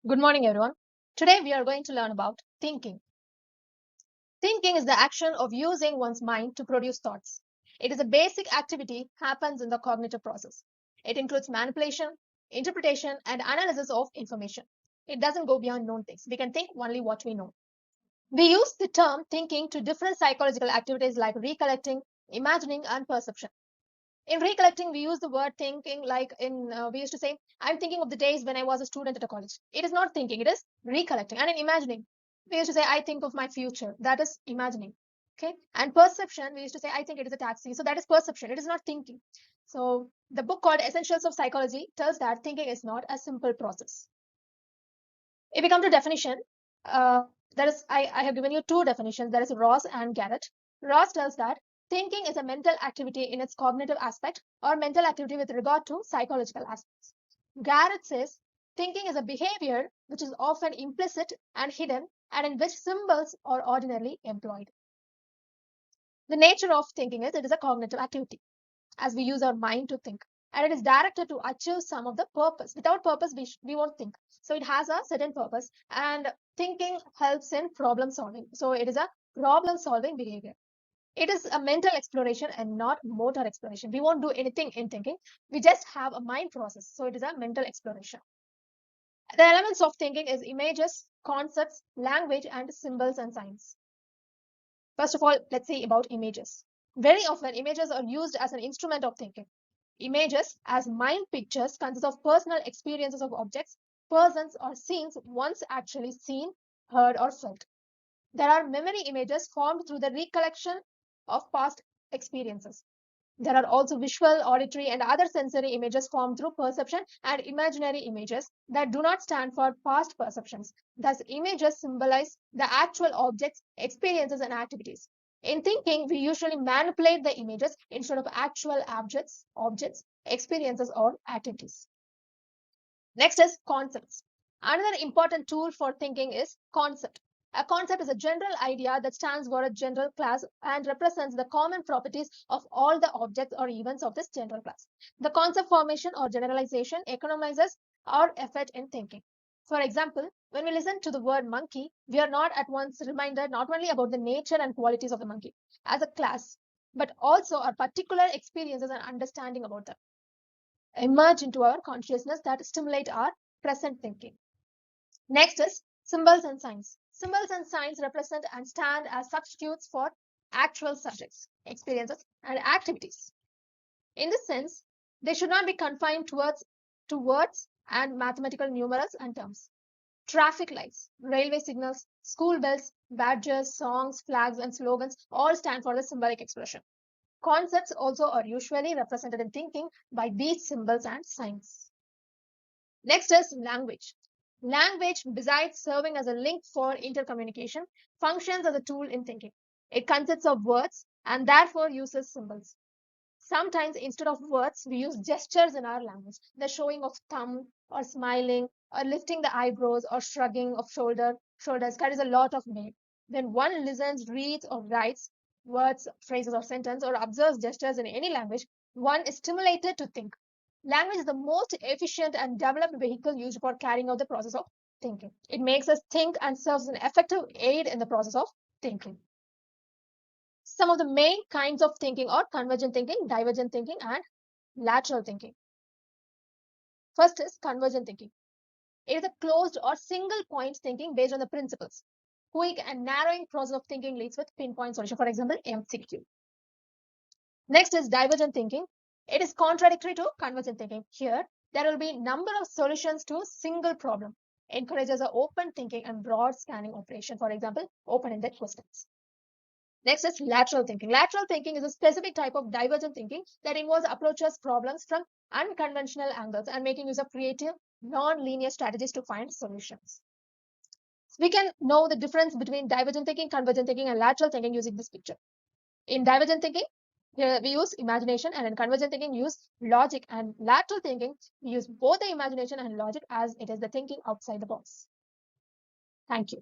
Good morning, everyone. Today we are going to learn about thinking. Thinking is the action of using one's mind to produce thoughts. It is a basic activity happens in the cognitive process. It includes manipulation, interpretation, and analysis of information. It doesn't go beyond known things. We can think only what we know. We use the term thinking to different psychological activities like recollecting, imagining, and perception. In recollecting, we use the word thinking like we used to say, I'm thinking of the days when I was a student at a college. It is not thinking, it is recollecting. And in imagining, we used to say, I think of my future. That is imagining. Okay. And perception, we used to say, I think it is a taxi. So that is perception. It is not thinking. So the book called Essentials of Psychology tells that thinking is not a simple process. If we come to definition, that is, I have given you two definitions. That is Ross and Garrett. Ross tells that thinking is a mental activity in its cognitive aspect or mental activity with regard to psychological aspects. Garrett says thinking is a behavior which is often implicit and hidden and in which symbols are ordinarily employed. The nature of thinking is it is a cognitive activity as we use our mind to think, and it is directed to achieve some of the purpose. Without purpose we won't think, so it has a certain purpose, and thinking helps in problem solving, so it is a problem solving behavior. It is a mental exploration and not motor exploration. We won't do anything in thinking, we just have a mind process, so it is a mental exploration. The elements of thinking is images, concepts, language, and symbols and signs. First of all, let's see about images. Very often, images are used as an instrument of thinking. Images, as mind pictures, consist of personal experiences of objects, persons, or scenes once actually seen, heard, or felt. There are memory images formed through the recollection of past experiences. There are also visual, auditory, and other sensory images formed through perception and imaginary images that do not stand for past perceptions. Thus, images symbolize the actual objects, experiences, and activities. In thinking, we usually manipulate the images instead of actual objects, experiences, or activities. Next is concepts. Another important tool for thinking is concept. A concept is a general idea that stands for a general class and represents the common properties of all the objects or events of this general class. The concept formation or generalization economizes our effort in thinking. For example, when we listen to the word monkey, we are not at once reminded not only about the nature and qualities of the monkey as a class, but also our particular experiences and understanding about them emerge into our consciousness that stimulate our present thinking. Next is symbols and signs. Symbols and signs represent and stand as substitutes for actual subjects, experiences, and activities. In this sense, they should not be confined to words and mathematical numerals and terms. Traffic lights, railway signals, school bells, badges, songs, flags, and slogans all stand for the symbolic expression. Concepts also are usually represented in thinking by these symbols and signs. Next is language. Language, besides serving as a link for intercommunication, functions as a tool in thinking. It consists of words and therefore uses symbols. Sometimes, instead of words, we use gestures in our language. The showing of thumb, or smiling, or lifting the eyebrows, or shrugging of shoulders carries a lot of weight. When one listens, reads, or writes words, phrases, or sentence, or observes gestures in any language, one is stimulated to think. Language is the most efficient and developed vehicle used for carrying out the process of thinking. It makes us think and serves an effective aid in the process of thinking. Some of the main kinds of thinking are convergent thinking, divergent thinking, and lateral thinking. First is convergent thinking. It is a closed or single point thinking based on the principles. Quick and narrowing process of thinking leads with pinpoint solution, for example, MCQ. Next is divergent thinking. It is contradictory to convergent thinking. Here, there will be number of solutions to single problem. Encourages a open thinking and broad scanning operation, for example, open-ended questions. Next is lateral thinking. Lateral thinking is a specific type of divergent thinking that involves approaches problems from unconventional angles and making use of creative, non-linear strategies to find solutions. We can know the difference between divergent thinking, convergent thinking, and lateral thinking using this picture. In divergent thinking, here we use imagination, and in convergent thinking, we use logic. And lateral thinking, we use both the imagination and logic as it is the thinking outside the box. Thank you.